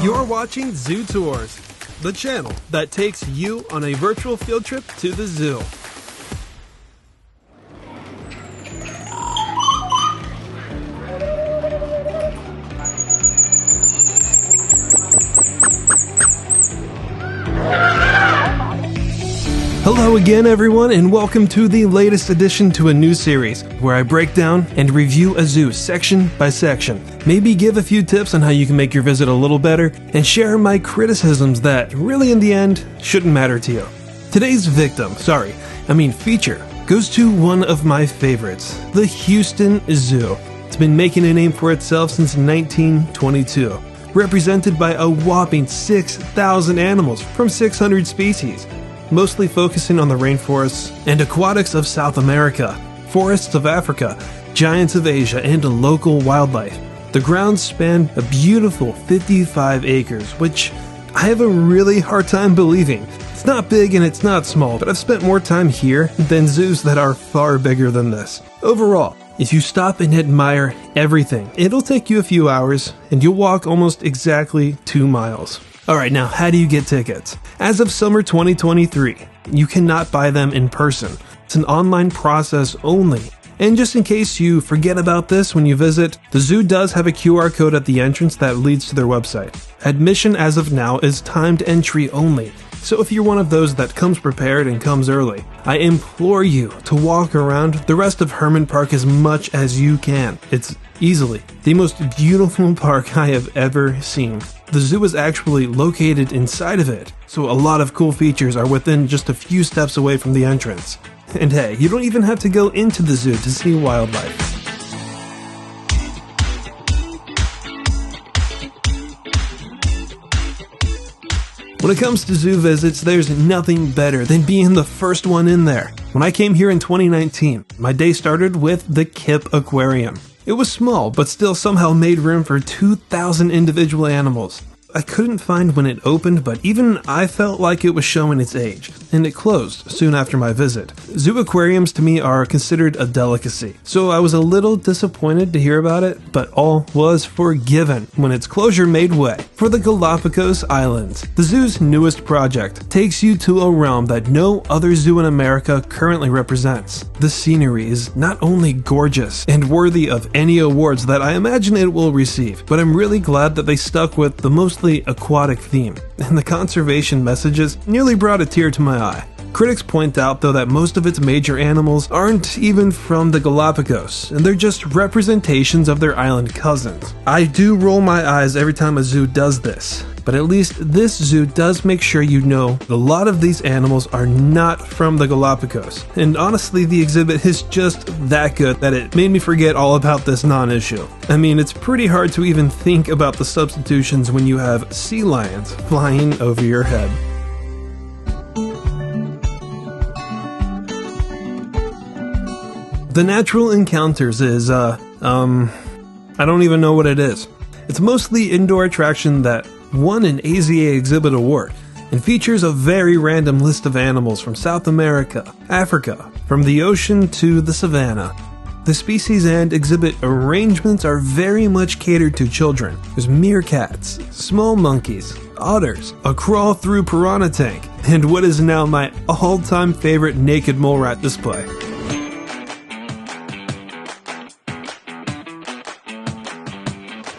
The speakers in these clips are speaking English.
You're watching Zoo Tours, the channel that takes you on a virtual field trip to the zoo. Hello again everyone, and welcome to the latest addition to a new series where I break down and review a zoo section by section, maybe give a few tips on how you can make your visit a little better, and share my criticisms that really in the end shouldn't matter to you. Today's feature goes to one of my favorites, the Houston Zoo. It's been making a name for itself since 1922, represented by a whopping 6,000 animals from 600 species. Mostly focusing on the rainforests and aquatics of South America, forests of Africa, giants of Asia, and local wildlife. The grounds span a beautiful 55 acres, which I have a really hard time believing. It's not big and it's not small, but I've spent more time here than zoos that are far bigger than this. Overall, if you stop and admire everything, it'll take you a few hours and you'll walk almost exactly 2 miles. Alright, now how do you get tickets? As of summer 2023, you cannot buy them in person. It's an online process only. And just in case you forget about this when you visit, the zoo does have a QR code at the entrance that leads to their website. Admission as of now is timed entry only. So if you're one of those that comes prepared and comes early, I implore you to walk around the rest of Herman Park as much as you can. It's easily the most beautiful park I have ever seen. The zoo is actually located inside of it, so a lot of cool features are within just a few steps away from the entrance. And hey, you don't even have to go into the zoo to see wildlife. When it comes to zoo visits, there's nothing better than being the first one in there. When I came here in 2019, my day started with the Kip Aquarium. It was small, but still somehow made room for 2,000 individual animals. I couldn't find when it opened, but even I felt like it was showing its age, and it closed soon after my visit. Zoo aquariums to me are considered a delicacy, so I was a little disappointed to hear about it, but all was forgiven when its closure made way for the Galapagos Islands. The zoo's newest project takes you to a realm that no other zoo in America currently represents. The scenery is not only gorgeous and worthy of any awards that I imagine it will receive, but I'm really glad that they stuck with the mostly aquatic theme, and the conservation messages nearly brought a tear to my eye. Critics point out though that most of its major animals aren't even from the Galapagos, and they're just representations of their island cousins. I do roll my eyes every time a zoo does this, but at least this zoo does make sure you know a lot of these animals are not from the Galapagos. And honestly, the exhibit is just that good that it made me forget all about this non-issue. I mean, it's pretty hard to even think about the substitutions when you have sea lions flying over your head. The Natural Encounters is, I don't even know what it is. It's mostly indoor attraction that won an AZA exhibit award and features a very random list of animals from South America, Africa, from the ocean to the savannah. The species and exhibit arrangements are very much catered to children. There's meerkats, small monkeys, otters, a crawl-through piranha tank, and what is now my all-time favorite naked mole rat display.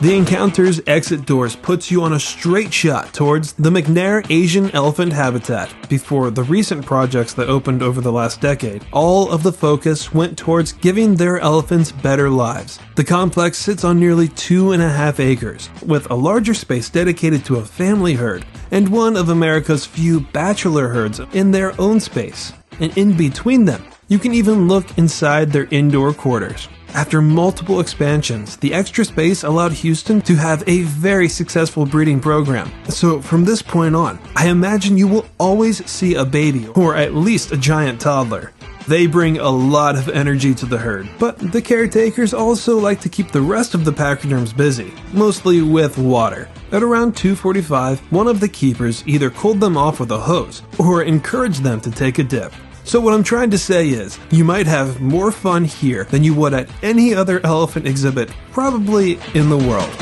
The Encounters exit doors puts you on a straight shot towards the McNair Asian elephant habitat. Before the recent projects that opened over the last decade, all of the focus went towards giving their elephants better lives. The complex sits on nearly 2.5 acres, with a larger space dedicated to a family herd, and one of America's few bachelor herds in their own space. And in between them, you can even look inside their indoor quarters. After multiple expansions, the extra space allowed Houston to have a very successful breeding program. So from this point on, I imagine you will always see a baby, or at least a giant toddler. They bring a lot of energy to the herd, but the caretakers also like to keep the rest of the pachyderms busy, mostly with water. At around 2:45, one of the keepers either cooled them off with a hose, or encouraged them to take a dip. So what I'm trying to say is, you might have more fun here than you would at any other elephant exhibit, probably in the world.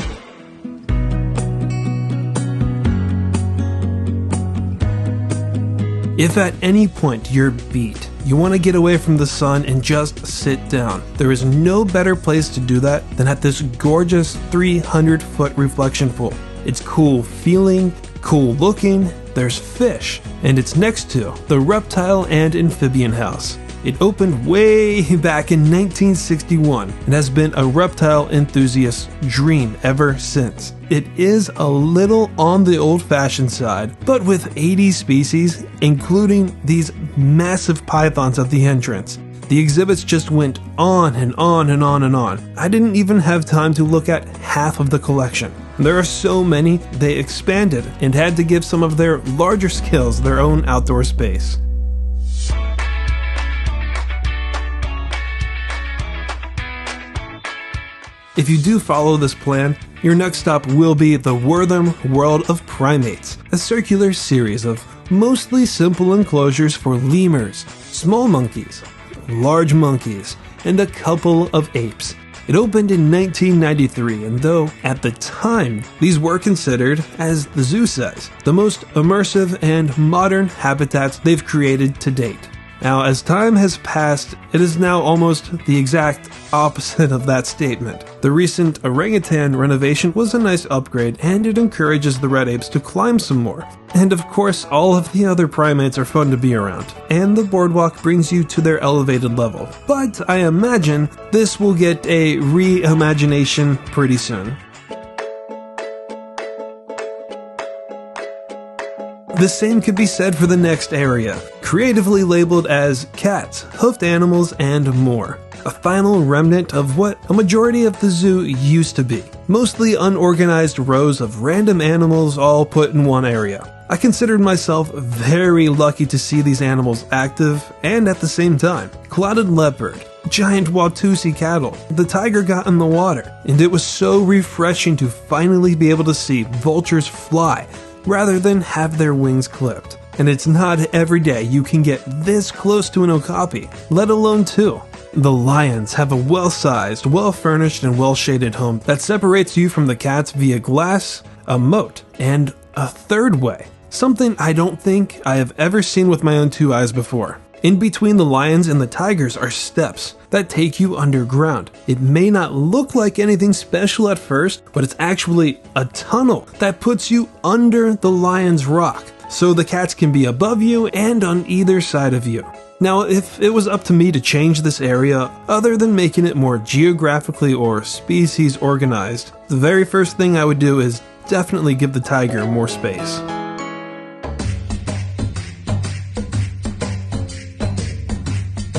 If at any point you're beat, you want to get away from the sun and just sit down, there is no better place to do that than at this gorgeous 300-foot reflection pool. It's cool feeling, cool looking, there's fish, and it's next to the reptile and amphibian house. It opened way back in 1961 and has been a reptile enthusiast's dream ever since. It is a little on the old-fashioned side, but with 80 species, including these massive pythons at the entrance. The exhibits just went on and on and on and on. I didn't even have time to look at half of the collection. There are so many, they expanded and had to give some of their larger scales their own outdoor space. If you do follow this plan, your next stop will be the Wortham World of Primates, a circular series of mostly simple enclosures for lemurs, small monkeys, large monkeys, and a couple of apes. It opened in 1993, and though at the time these were considered, as the zoo says, the most immersive and modern habitats they've created to date. Now, as time has passed, it is now almost the exact opposite of that statement. The recent orangutan renovation was a nice upgrade, and it encourages the red apes to climb some more. And of course, all of the other primates are fun to be around, and the boardwalk brings you to their elevated level. But I imagine this will get a reimagination pretty soon. The same could be said for the next area, creatively labeled as cats, hoofed animals, and more. A final remnant of what a majority of the zoo used to be. Mostly unorganized rows of random animals all put in one area. I considered myself very lucky to see these animals active and at the same time. Clouded leopard, giant Watusi cattle, the tiger got in the water, and it was so refreshing to finally be able to see vultures fly rather than have their wings clipped. And it's not every day you can get this close to an okapi, let alone two. The lions have a well-sized, well-furnished, and well-shaded home that separates you from the cats via glass, a moat, and a third way. Something I don't think I have ever seen with my own two eyes before. In between the lions and the tigers are steps that take you underground. It may not look like anything special at first, but it's actually a tunnel that puts you under the lion's rock, so the cats can be above you and on either side of you. Now, if it was up to me to change this area, other than making it more geographically or species organized, the very first thing I would do is definitely give the tiger more space.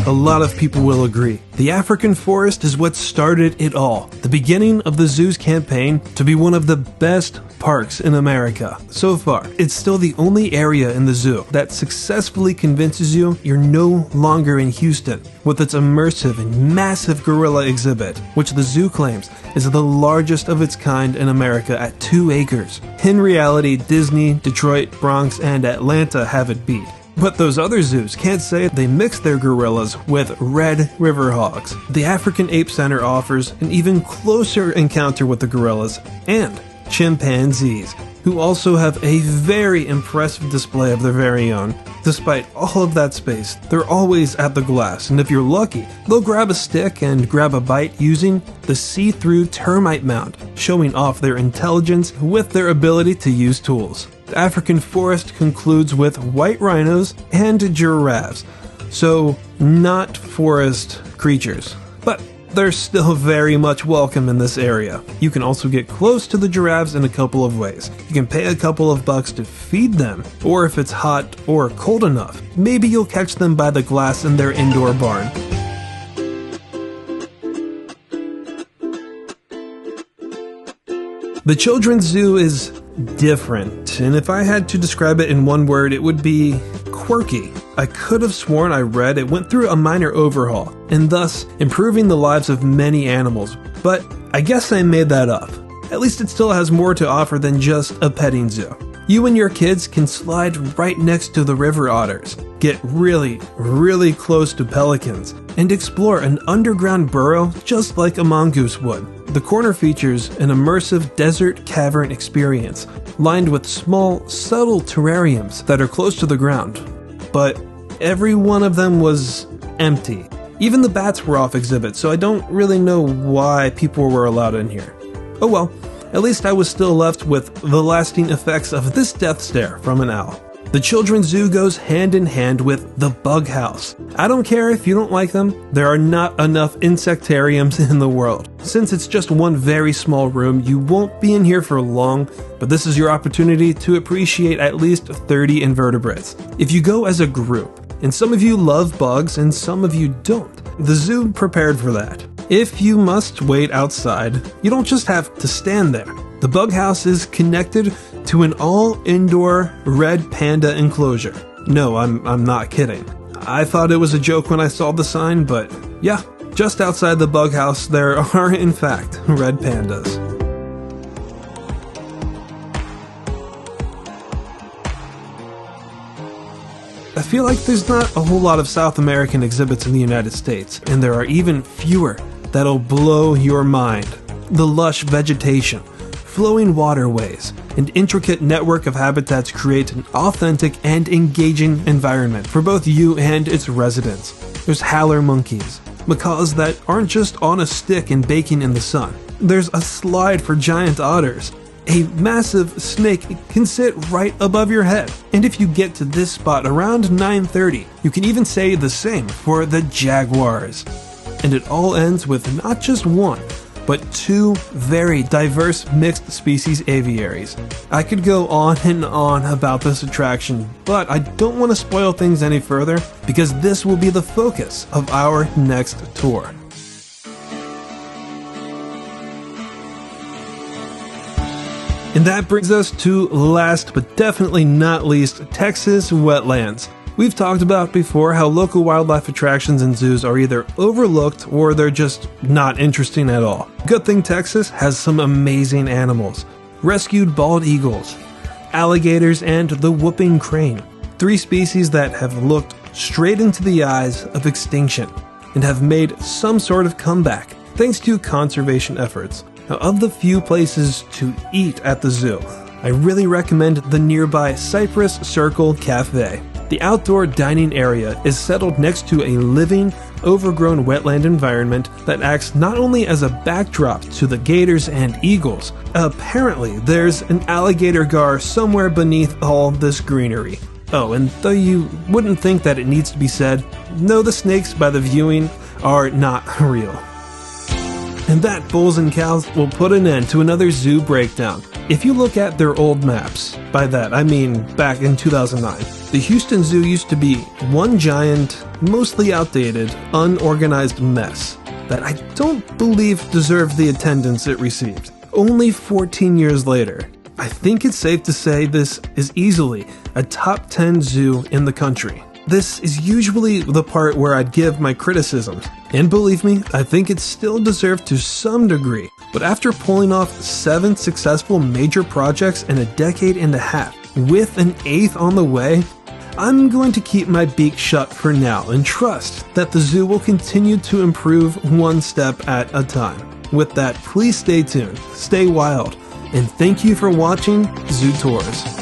A lot of people will agree. The African forest is what started it all. The beginning of the zoo's campaign to be one of the best parks in America. So far, it's still the only area in the zoo that successfully convinces you you're no longer in Houston, with its immersive and massive gorilla exhibit, which the zoo claims is the largest of its kind in America at 2 acres. In reality, Disney, Detroit, Bronx, and Atlanta have it beat. But those other zoos can't say they mix their gorillas with red river hogs. The African Ape Center offers an even closer encounter with the gorillas and chimpanzees, who also have a very impressive display of their very own. Despite all of that space, they're always at the glass, and if you're lucky, they'll grab a stick and grab a bite using the see-through termite mound, showing off their intelligence with their ability to use tools. The African forest concludes with white rhinos and giraffes, so not forest creatures, but they're still very much welcome in this area. You can also get close to the giraffes in a couple of ways. You can pay a couple of bucks to feed them, or if it's hot or cold enough, maybe you'll catch them by the glass in their indoor barn. The children's zoo is different, and if I had to describe it in one word, it would be quirky. I could have sworn I read it went through a minor overhaul, and thus improving the lives of many animals, but I guess I made that up. At least it still has more to offer than just a petting zoo. You and your kids can slide right next to the river otters, get really close to pelicans, and explore an underground burrow just like a mongoose would. The corner features an immersive desert cavern experience, lined with small, subtle terrariums that are close to the ground. but every one of them was empty. Even the bats were off exhibit, so I don't really know why people were allowed in here. Oh well, at least I was still left with the lasting effects of this death stare from an owl. The children's zoo goes hand in hand with the bug house. I don't care if you don't like them, there are not enough insectariums in the world. Since it's just one very small room, you won't be in here for long, but this is your opportunity to appreciate at least 30 invertebrates. If you go as a group, and some of you love bugs and some of you don't, the zoo prepared for that. If you must wait outside, you don't just have to stand there. The bug house is connected to an all-indoor red panda enclosure. No, I'm not kidding. I thought it was a joke when I saw the sign, but yeah, just outside the bug house there are in fact red pandas. I feel like there's not a whole lot of South American exhibits in the United States, and there are even fewer that'll blow your mind. The lush vegetation, flowing waterways, and intricate network of habitats create an authentic and engaging environment for both you and its residents. There's howler monkeys, macaws that aren't just on a stick and baking in the sun. There's a slide for giant otters. A massive snake can sit right above your head. And if you get to this spot around 9:30, you can even say the same for the jaguars. And it all ends with not just one, but two very diverse mixed species aviaries. I could go on and on about this attraction, but I don't want to spoil things any further because this will be the focus of our next tour. And that brings us to last but definitely not least, Texas wetlands. We've talked about before how local wildlife attractions and zoos are either overlooked or they're just not interesting at all. Good thing Texas has some amazing animals. Rescued bald eagles, alligators, and the whooping crane. 3 species that have looked straight into the eyes of extinction and have made some sort of comeback thanks to conservation efforts. Now, of the few places to eat at the zoo, I really recommend the nearby Cypress Circle Cafe. The outdoor dining area is settled next to a living, overgrown wetland environment that acts not only as a backdrop to the gators and eagles. Apparently, there's an alligator gar somewhere beneath all this greenery. Oh, and though you wouldn't think that it needs to be said, no, the snakes by the viewing are not real. And that, bulls and cows, will put an end to another zoo breakdown. If you look at their old maps, by that I mean back in 2009, the Houston Zoo used to be one giant, mostly outdated, unorganized mess that I don't believe deserved the attendance it received. Only 14 years later, I think it's safe to say this is easily a top 10 zoo in the country. This is usually the part where I'd give my criticisms, and believe me, I think it still deserved to some degree, but after pulling off 7 successful major projects in a decade and a half, with an 8th on the way, I'm going to keep my beak shut for now and trust that the zoo will continue to improve one step at a time. With that, please stay tuned, stay wild, and thank you for watching Zoo Tours.